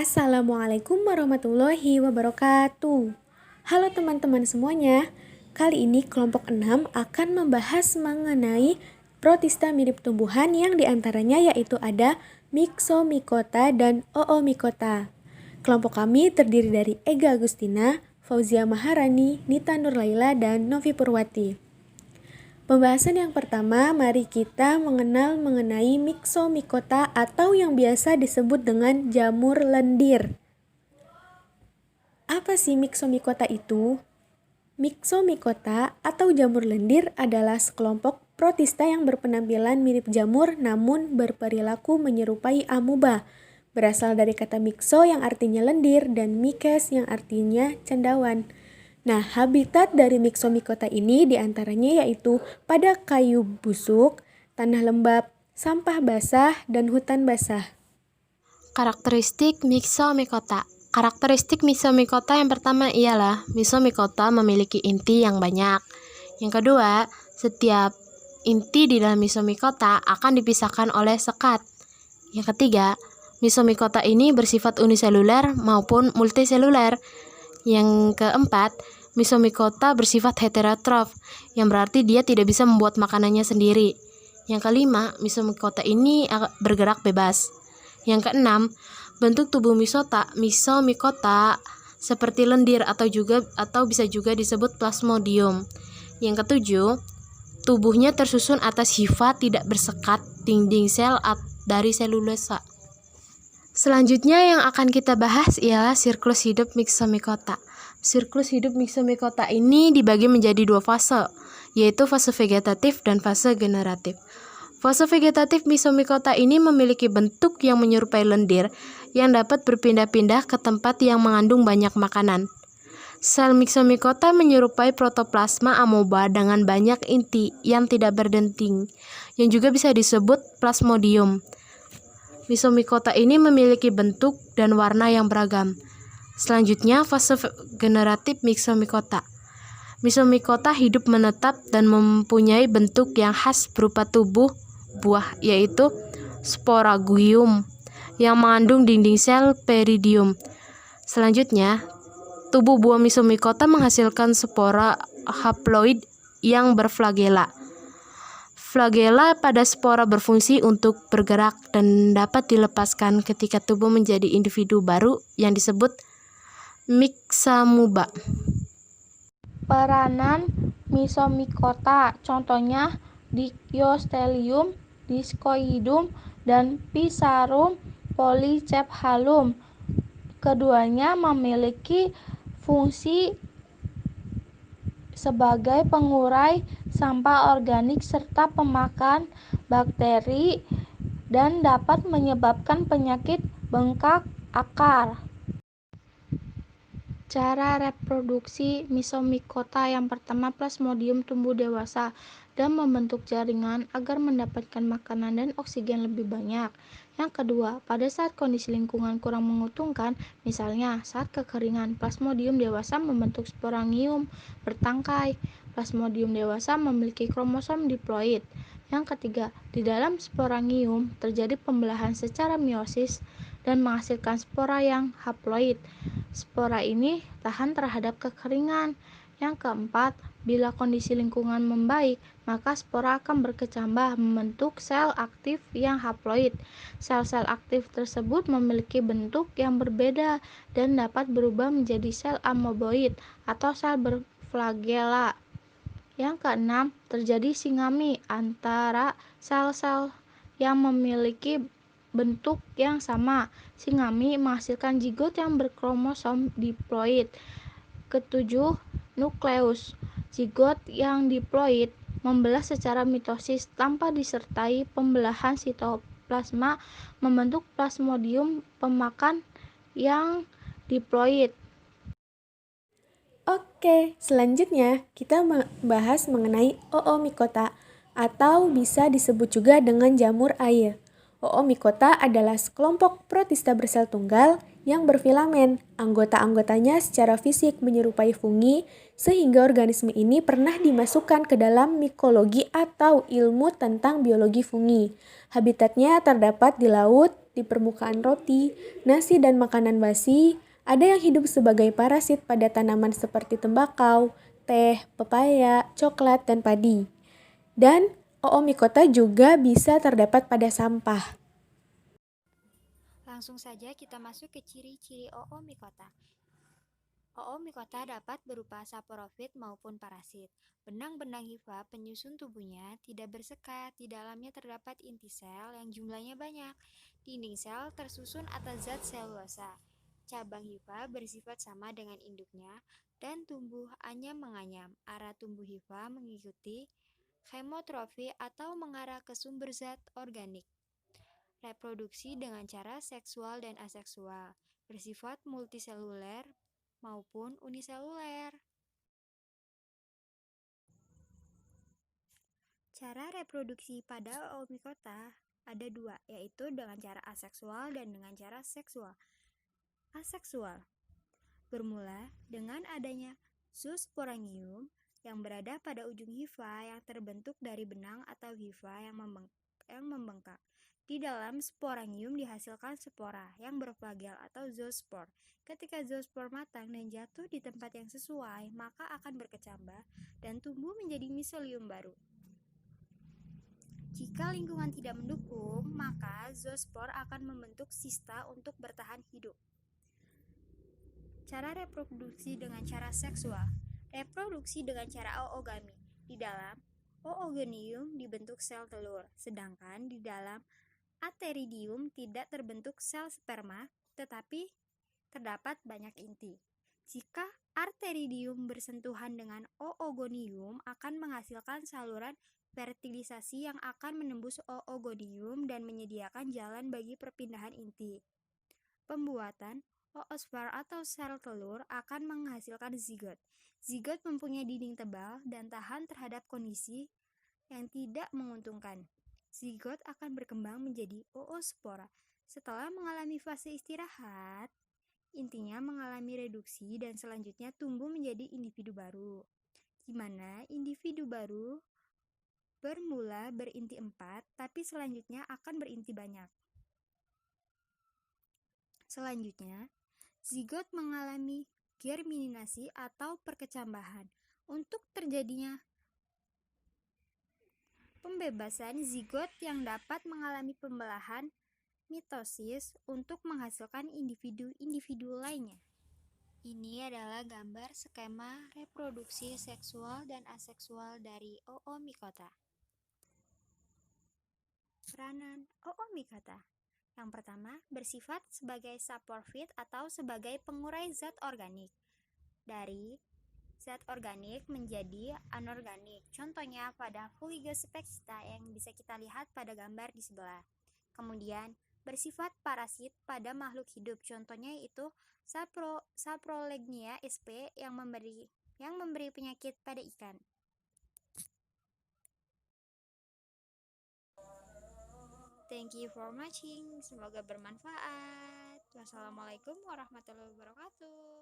Assalamualaikum warahmatullahi wabarakatuh. Halo teman-teman semuanya. Kali ini kelompok 6 akan membahas mengenai protista mirip tumbuhan yang diantaranya yaitu ada Myxomycota dan Oomycota. Kelompok kami terdiri dari Ega Agustina, Fauzia Maharani, Nita Nurlaila, dan Novi Purwati. Pembahasan yang pertama, mari kita mengenal mengenai Myxomycota atau yang biasa disebut dengan jamur lendir. Apa sih Myxomycota itu? Myxomycota atau jamur lendir adalah sekelompok protista yang berpenampilan mirip jamur namun berperilaku menyerupai amuba. Berasal dari kata myxo yang artinya lendir dan mykes yang artinya cendawan. Nah, habitat dari Myxomycota ini diantaranya yaitu pada kayu busuk, tanah lembab, sampah basah, dan hutan basah. Karakteristik Myxomycota. Karakteristik Myxomycota yang pertama ialah Myxomycota memiliki inti yang banyak. Yang kedua, setiap inti di dalam Myxomycota akan dipisahkan oleh sekat. Yang ketiga, Myxomycota ini bersifat uniseluler maupun multiseluler. Yang keempat, Myxomycota bersifat heterotrof, yang berarti dia tidak bisa membuat makanannya sendiri. Yang kelima, Myxomycota ini bergerak bebas. Yang keenam, bentuk tubuh Myxomycota seperti lendir atau bisa juga disebut plasmodium. Yang ketujuh, tubuhnya tersusun atas hifa tidak bersekat dinding sel dari selulosa. Selanjutnya yang akan kita bahas ialah siklus hidup Myxomycota. Siklus hidup Myxomycota ini dibagi menjadi dua fase, yaitu fase vegetatif dan fase generatif. Fase vegetatif Myxomycota ini memiliki bentuk yang menyerupai lendir yang dapat berpindah-pindah ke tempat yang mengandung banyak makanan. Sel Myxomycota menyerupai protoplasma amoeba dengan banyak inti yang tidak berdenting, yang juga bisa disebut plasmodium. Myxomycota ini memiliki bentuk dan warna yang beragam. Selanjutnya, fase generatif Myxomycota. Myxomycota hidup menetap dan mempunyai bentuk yang khas berupa tubuh buah, yaitu sporagium, yang mengandung dinding sel peridium. Selanjutnya, tubuh buah Myxomycota menghasilkan spora haploid yang berflagela. Flagela pada spora berfungsi untuk bergerak dan dapat dilepaskan ketika tubuh menjadi individu baru yang disebut myxamuba. Peranan Myxomycota, contohnya Dictyostelium, Discoidum, dan Physarum polycephalum. Keduanya memiliki fungsi sebagai pengurai sampah organik serta pemakan bakteri dan dapat menyebabkan penyakit bengkak akar. Cara reproduksi Myxomycota yang pertama, plasmodium tumbuh dewasa dan membentuk jaringan agar mendapatkan makanan dan oksigen lebih banyak. Yang kedua, pada saat kondisi lingkungan kurang menguntungkan, misalnya saat kekeringan, plasmodium dewasa membentuk sporangium bertangkai. Plasmodium dewasa memiliki kromosom diploid. Yang ketiga, di dalam sporangium terjadi pembelahan secara meiosis dan menghasilkan spora yang haploid. Spora ini tahan terhadap kekeringan. Yang keempat, bila kondisi lingkungan membaik, maka spora akan berkecambah membentuk sel aktif yang haploid. Sel-sel aktif tersebut memiliki bentuk yang berbeda dan dapat berubah menjadi sel amoeboid atau sel berflagela. Yang keenam, terjadi singami antara sel-sel yang memiliki bentuk yang sama. Singami menghasilkan zigot yang berkromosom diploid. Ketujuh, nukleus. Zigot yang diploid membelah secara mitosis tanpa disertai pembelahan sitoplasma membentuk plasmodium pemakan yang diploid. Oke, selanjutnya kita membahas mengenai Oomycota atau bisa disebut juga dengan jamur air. Oomycota adalah sekelompok protista bersel tunggal yang berfilamen. Anggota-anggotanya secara fisik menyerupai fungi, sehingga organisme ini pernah dimasukkan ke dalam mikologi atau ilmu tentang biologi fungi. Habitatnya terdapat di laut, di permukaan roti, nasi dan makanan basi. Ada yang hidup sebagai parasit pada tanaman seperti tembakau, teh, pepaya, coklat, dan padi. Dan Oomycota juga bisa terdapat pada sampah. Langsung saja kita masuk ke ciri-ciri Oomycota. Oomycota dapat berupa saporofit maupun parasit. Benang-benang hifa penyusun tubuhnya tidak bersekat. Di dalamnya terdapat inti sel yang jumlahnya banyak. Dinding sel tersusun atas zat selulosa. Cabang hifa bersifat sama dengan induknya dan tumbuh anyam-menganyam. Arah tumbuh hifa mengikuti hemotrofi atau mengarah ke sumber zat organik. Reproduksi dengan cara seksual dan aseksual, bersifat multiseluler maupun uniseluler. Cara reproduksi pada Oomycota ada dua, yaitu dengan cara aseksual dan dengan cara seksual. Aseksual bermula dengan adanya zoosporangium yang berada pada ujung hifa yang terbentuk dari benang atau hifa yang membengkak. Di dalam sporangium dihasilkan spora yang berflagel atau zoospor. Ketika zoospor matang dan jatuh di tempat yang sesuai, maka akan berkecambah dan tumbuh menjadi miselium baru. Jika lingkungan tidak mendukung, maka zoospor akan membentuk sista untuk bertahan hidup. Cara reproduksi dengan cara seksual. Reproduksi dengan cara oogami. Di dalam oogonium dibentuk sel telur, sedangkan di dalam ateridium tidak terbentuk sel sperma, tetapi terdapat banyak inti. Jika arteridium bersentuhan dengan oogonium akan menghasilkan saluran fertilisasi yang akan menembus oogonium dan menyediakan jalan bagi perpindahan inti. Pembuatan oospor atau sel telur akan menghasilkan zigot. Zigot mempunyai dinding tebal dan tahan terhadap kondisi yang tidak menguntungkan. Zigot akan berkembang menjadi oospora. Setelah mengalami fase istirahat, intinya mengalami reduksi dan selanjutnya tumbuh menjadi individu baru. Di mana individu baru bermula berinti 4, tapi selanjutnya akan berinti banyak. Selanjutnya, zigot mengalami germinasi atau perkecambahan. Untuk terjadinya pembebasan zigot yang dapat mengalami pembelahan mitosis untuk menghasilkan individu-individu lainnya. Ini adalah gambar skema reproduksi seksual dan aseksual dari Oomycota. Peranan Oomycota. Yang pertama, bersifat sebagai saporofit atau sebagai pengurai zat organik. Dari zat organik menjadi anorganik. Contohnya pada Fuligospexta yang bisa kita lihat pada gambar di sebelah. Kemudian, bersifat parasit pada makhluk hidup. Contohnya yaitu Saprolegnia sp yang memberi penyakit pada ikan. Thank you for watching. Semoga bermanfaat. Wassalamualaikum warahmatullahi wabarakatuh.